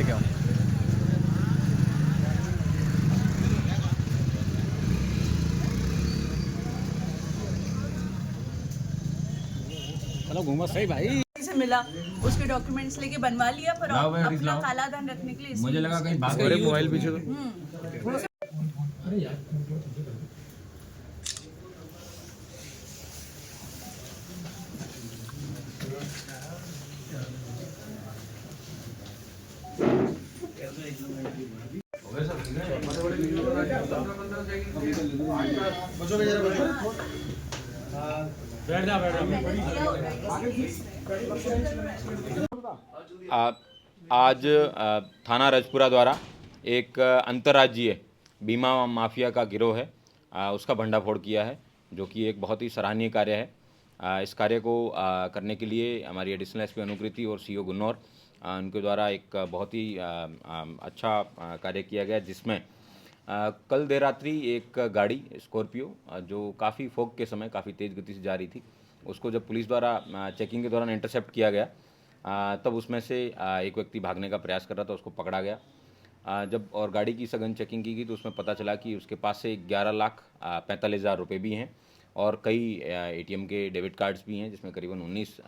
लेके आऊँ। चलो घूमो सही भाई। से मिला, उसके डॉक्यूमेंट्स लेके बनवा लिया, पर अपना काला धन रखने के लिए मुझे लगा कहीं भाग अरे गई मोबाइल पीछे तो। आज थाना रजपुरा द्वारा एक अंतर्राज्यीय बीमा माफिया का गिरोह है, उसका भंडाफोड़ किया है, जो कि एक बहुत ही सराहनीय कार्य है। इस कार्य को करने के लिए हमारी एडिशनल एसपी अनुकृति और सीओ गुन्नौर उनके द्वारा एक बहुत ही अच्छा कार्य किया गया, जिसमें कल देर रात्रि एक गाड़ी स्कॉर्पियो जो काफ़ी फॉग के समय काफ़ी तेज़ गति से जा रही थी, उसको जब पुलिस द्वारा चेकिंग के दौरान इंटरसेप्ट किया गया, तब उसमें से एक व्यक्ति भागने का प्रयास कर रहा था, उसको पकड़ा गया। जब और गाड़ी की सघन चेकिंग की गई तो उसमें पता चला कि उसके पास से 11,45,000 रुपये भी हैं और कई एटीएम के डेबिट कार्ड्स भी हैं, जिसमें करीबन 19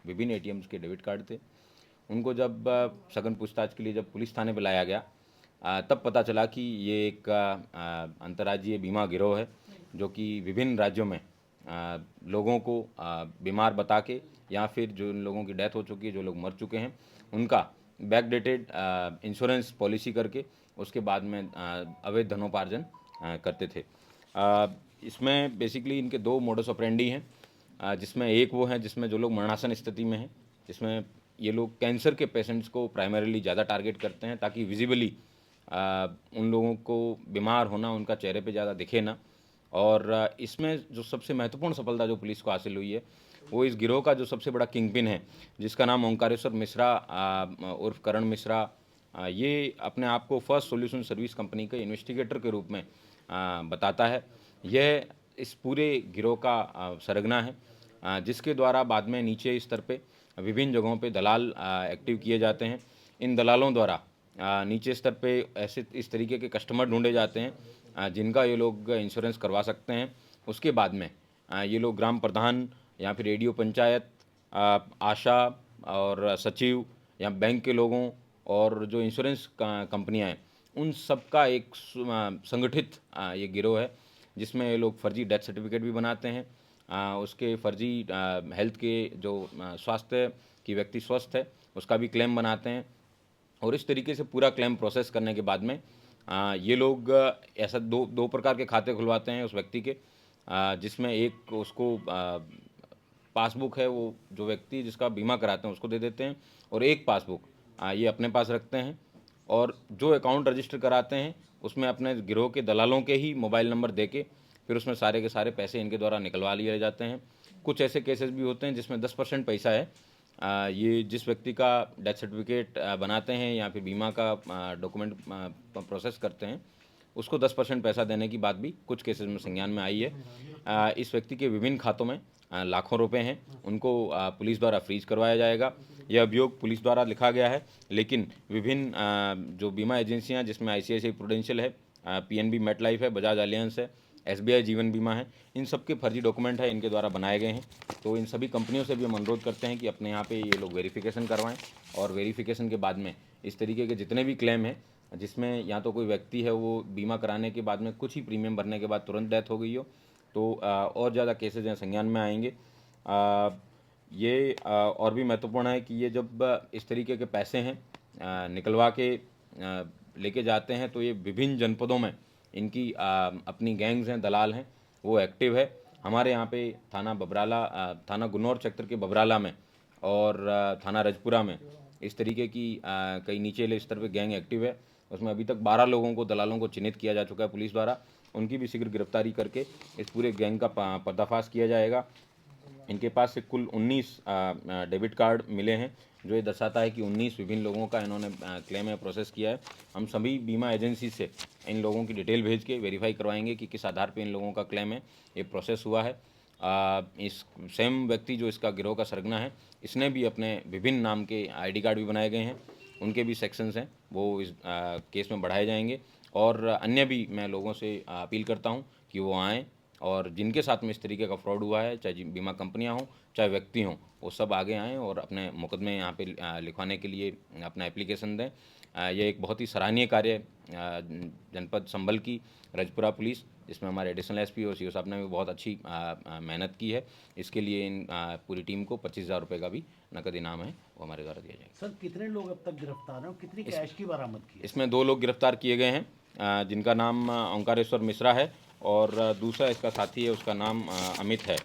विभिन्न एटीएम्स के डेबिट कार्ड थे। उनको जब सघन पूछताछ के लिए जब पुलिस थाने बुलाया गया, तब पता चला कि ये एक अंतर्राज्यीय बीमा गिरोह है, जो कि विभिन्न राज्यों में लोगों को बीमार बता के या फिर जो लोगों की डेथ हो चुकी है, जो लोग मर चुके हैं, उनका बैकडेटेड इंश्योरेंस पॉलिसी करके उसके बाद में अवैध धनोपार्जन करते थे। इसमें बेसिकली इनके दो मोडस ऑपरेंडी हैं, जिसमें एक वो है जिसमें जो लोग मरणासन स्थिति में हैं, जिसमें ये लोग कैंसर के पेशेंट्स को प्राइमरीली ज़्यादा टारगेट करते हैं, ताकि विजिबली उन लोगों को बीमार होना उनका चेहरे पे ज़्यादा दिखे ना। और इसमें जो सबसे महत्वपूर्ण सफलता जो पुलिस को हासिल हुई है, वो इस गिरोह का जो सबसे बड़ा किंगपिन है, जिसका नाम ओंकारेश्वर मिश्रा उर्फ करण मिश्रा, ये अपने आप को फर्स्ट सॉल्यूशन सर्विस कंपनी के इन्वेस्टिगेटर के रूप में बताता है। यह इस पूरे गिरोह का सरगना है, जिसके द्वारा बाद में नीचे स्तर पे विभिन्न जगहों पे दलाल एक्टिव किए जाते हैं। इन दलालों द्वारा नीचे स्तर पे ऐसे इस तरीके के कस्टमर ढूंढे जाते हैं जिनका ये लोग इंश्योरेंस करवा सकते हैं। उसके बाद में ये लोग ग्राम प्रधान या फिर रेडियो पंचायत, आशा और सचिव या बैंक के लोगों और जो इंश्योरेंस कंपनियां हैं, उन सब का एक संगठित ये गिरोह है, जिसमें ये लोग फर्जी डेथ सर्टिफिकेट भी बनाते हैं, उसके फर्जी हेल्थ के जो स्वास्थ्य की व्यक्ति स्वस्थ है उसका भी क्लेम बनाते हैं। और इस तरीके से पूरा क्लेम प्रोसेस करने के बाद में ये लोग ऐसा दो प्रकार के खाते खुलवाते हैं उस व्यक्ति के, जिसमें एक उसको पासबुक है, वो जो व्यक्ति जिसका बीमा कराते हैं उसको दे देते हैं, और एक पासबुक ये अपने पास रखते हैं। और जो अकाउंट रजिस्टर कराते हैं उसमें अपने गिरोह के दलालों के ही मोबाइल नंबर दे के फिर उसमें सारे के सारे पैसे इनके द्वारा निकलवा लिए जाते हैं। कुछ ऐसे केसेस भी होते हैं जिसमें 10% पैसा है, ये जिस व्यक्ति का डेथ सर्टिफिकेट बनाते हैं या फिर बीमा का डॉक्यूमेंट प्रोसेस करते हैं, उसको 10% पैसा देने की बात भी कुछ केसेस में संज्ञान में आई है। इस व्यक्ति के विभिन्न खातों में लाखों रुपए हैं, उनको पुलिस द्वारा फ्रीज करवाया जाएगा। यह अभियोग पुलिस द्वारा लिखा गया है, लेकिन विभिन्न जो बीमा एजेंसियां, जिसमें आईसीआईसीआई प्रूडेंशियल है, पीएनबी मेटलाइफ है, बजाज अलियांस है, एसबीआई जीवन बीमा है, इन सब के फर्जी डॉक्यूमेंट है इनके द्वारा बनाए गए हैं। तो इन सभी कंपनियों से भी हम अनुरोध करते हैं कि अपने यहाँ पे ये लोग वेरिफिकेशन करवाएं, और वेरिफिकेशन के बाद में इस तरीके के जितने भी क्लेम हैं, जिसमें या तो कोई व्यक्ति है वो बीमा कराने के बाद में कुछ ही प्रीमियम भरने के बाद तुरंत डेथ हो गई हो, तो और ज़्यादा केसेज हैं संज्ञान में आएंगे। ये और भी महत्वपूर्ण है कि ये जब इस तरीके के पैसे हैं निकलवा के लेके जाते हैं, तो ये विभिन्न जनपदों में इनकी अपनी गैंग्स हैं, दलाल हैं, वो एक्टिव है। हमारे यहाँ पे थाना बबराला, थाना गुन्नौर सेक्टर के बबराला में और थाना रजपुरा में इस तरीके की कई निचले स्तर पे गैंग एक्टिव है। उसमें अभी तक 12 लोगों को, दलालों को चिन्हित किया जा चुका है पुलिस द्वारा। उनकी भी शीघ्र गिरफ्तारी करके इस पूरे गैंग का पर्दाफाश किया जाएगा। इनके पास से कुल 19 डेबिट कार्ड मिले हैं, जो ये दर्शाता है कि 19 विभिन्न लोगों का इन्होंने क्लेम है प्रोसेस किया है। हम सभी बीमा एजेंसी से इन लोगों की डिटेल भेज के वेरीफाई करवाएंगे कि किस आधार पर इन लोगों का क्लेम है ये प्रोसेस हुआ है। इस सेम व्यक्ति जो इसका गिरोह का सरगना है, इसने भी अपने विभिन्न नाम के आईडी कार्ड भी बनाए गए हैं, उनके भी सेक्शंस हैं वो इस केस में बढ़ाए जाएंगे। और अन्य भी मैं लोगों से अपील करता हूं कि वो आएँ और जिनके साथ में इस तरीके का फ्रॉड हुआ है, चाहे बीमा कंपनियां हों चाहे व्यक्ति हों, वो सब आगे आएँ और अपने मुकदमे यहाँ पे लिखवाने के लिए अपना एप्लीकेशन दें। ये एक बहुत ही सराहनीय कार्य है जनपद संभल की रजपुरा पुलिस, जिसमें हमारे एडिशनल एसपी और सीओ साहब ने भी बहुत अच्छी मेहनत की है। इसके लिए इन पूरी टीम को 25,000 रुपये का भी नकद इनाम है वो हमारे द्वारा दिया जाएगा। सर कितने लोग अब तक गिरफ्तार हैं और कितनी कैश की बरामद की है? इसमें 2 लोग गिरफ्तार किए गए हैं, जिनका नाम ओंकारेश्वर मिश्रा है और दूसरा इसका साथी है, उसका नाम अमित है।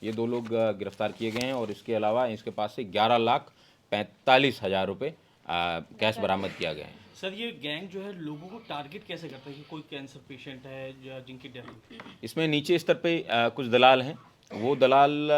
ये 2 लोग गिरफ्तार किए गए हैं और इसके अलावा इसके पास से 11,45,000 रुपये कैश बरामद किया गया है। सर ये गैंग जो है लोगों को टारगेट कैसे करता है कि कोई कैंसर पेशेंट है या जिनकी डेथ हुई? इसमें नीचे स्तर पे कुछ दलाल हैं, वो दलाल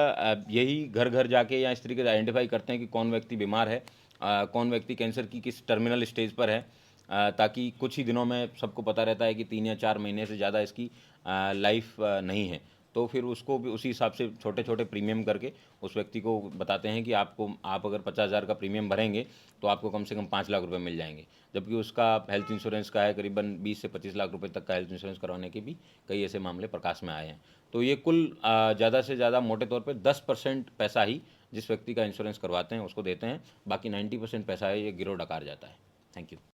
यही घर घर जाके या इस तरीके से आइडेंटिफाई करते हैं कि कौन व्यक्ति बीमार है, कौन व्यक्ति कैंसर की किस टर्मिनल स्टेज पर है, ताकि कुछ ही दिनों में सबको पता रहता है कि 3 या 4 महीने से ज़्यादा इसकी लाइफ नहीं है। तो फिर उसको भी उसी हिसाब से छोटे छोटे प्रीमियम करके उस व्यक्ति को बताते हैं कि आप अगर 50,000 का प्रीमियम भरेंगे तो आपको कम से कम 5 लाख रुपए मिल जाएंगे, जबकि उसका हेल्थ इंश्योरेंस का है करीबन 20 से 25 लाख रुपए तक का हेल्थ इंश्योरेंस करवाने के भी कई ऐसे मामले प्रकाश में आए हैं। तो ये कुल ज़्यादा से ज़्यादा मोटे तौर पे 10% पैसा ही जिस व्यक्ति का इंश्योरेंस करवाते हैं उसको देते हैं, बाकी 90% पैसा है ये गिरोह डकार जाता है। Thank you.